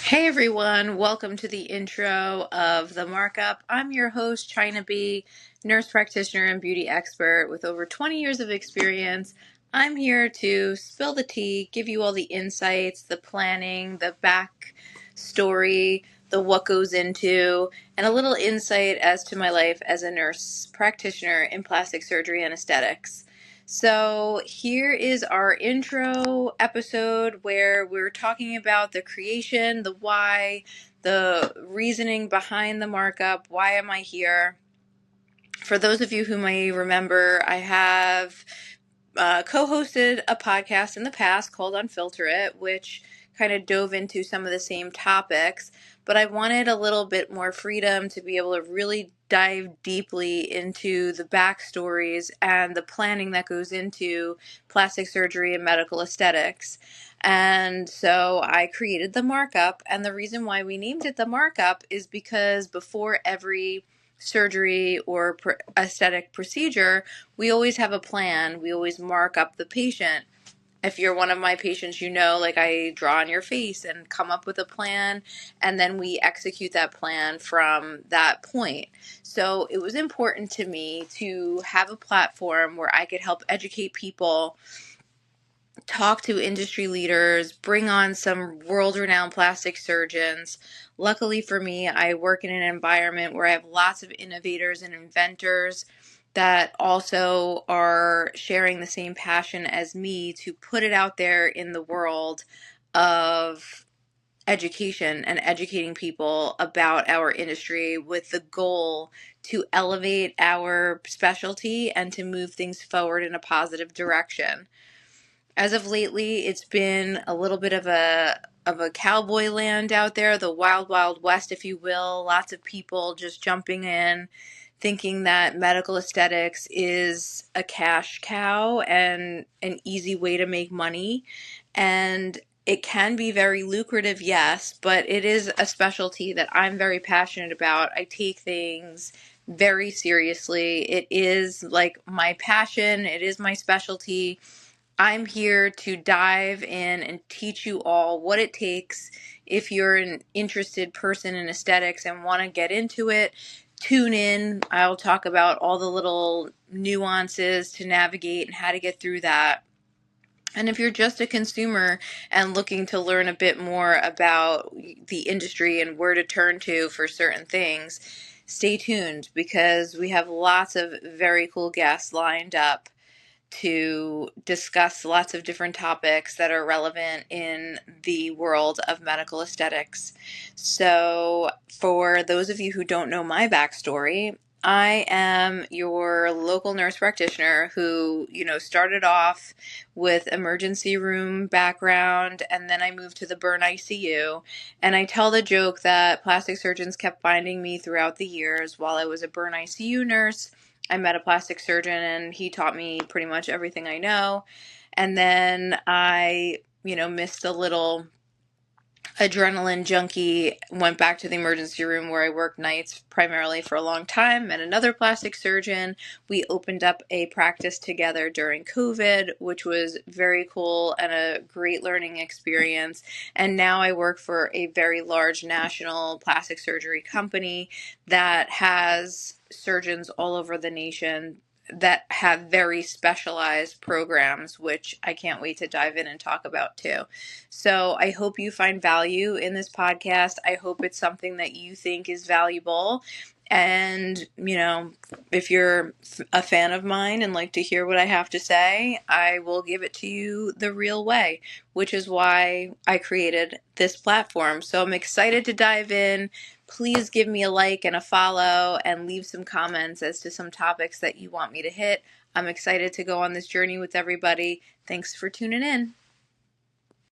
Hey everyone, welcome to the intro of The Markup. I'm your host, China B, nurse practitioner and beauty expert with over 20 years of experience. I'm here to spill the tea, give you all the insights, the planning, the back story, the what goes into, and a little insight as to my life as a nurse practitioner in plastic surgery and aesthetics. So, here is our intro episode where we're talking about the creation, the why, the reasoning behind the markup. Why am I here? For those of you who may remember, I have co-hosted a podcast in the past called Unfilter It, which kind of dove into some of the same topics, but I wanted a little bit more freedom to be able to really dive deeply into the backstories and the planning that goes into plastic surgery and medical aesthetics. And so I created the markup, and the reason why we named it the markup is because before every surgery or aesthetic procedure, we always have a plan. We always mark up the patient. If you're one of my patients, you know, like I draw on your face and come up with a plan, and then we execute that plan from that point. So it was important to me to have a platform where I could help educate people, talk to industry leaders, bring on some world-renowned plastic surgeons. Luckily for me, I work in an environment where I have lots of innovators and inventors that also are sharing the same passion as me to put it out there in the world of education and educating people about our industry with the goal to elevate our specialty and to move things forward in a positive direction. As of lately, it's been a little bit of a cowboy land out there, the wild, wild west, if you will. Lots of people just jumping in, thinking that medical aesthetics is a cash cow and an easy way to make money. And it can be very lucrative, yes, but it is a specialty that I'm very passionate about. I take things very seriously. It is like my passion, it is my specialty. I'm here to dive in and teach you all what it takes if you're an interested person in aesthetics and want to get into it. Tune in. I'll talk about all the little nuances to navigate and how to get through that. And if you're just a consumer and looking to learn a bit more about the industry and where to turn to for certain things, stay tuned because we have lots of very cool guests lined up to discuss lots of different topics that are relevant in the world of medical aesthetics. So, for those of you who don't know my backstory, I am your local nurse practitioner who, started off with emergency room background, and then I moved to the burn ICU. And I tell the joke that plastic surgeons kept finding me throughout the years while I was a burn ICU nurse. I met a plastic surgeon and he taught me pretty much everything I know. And then I, missed a little adrenaline junkie, went back to the emergency room where I worked nights primarily for a long time, met another plastic surgeon. We opened up a practice together during COVID, which was very cool and a great learning experience. And now I work for a very large national plastic surgery company that has surgeons all over the nation that have very specialized programs, which I can't wait to dive in and talk about too. So I hope you find value in this podcast. I hope it's something that you think is valuable. And, if you're a fan of mine and like to hear what I have to say, I will give it to you the real way, which is why I created this platform. So I'm excited to dive in. Please give me a like and a follow and leave some comments as to some topics that you want me to hit. I'm excited to go on this journey with everybody. Thanks for tuning in.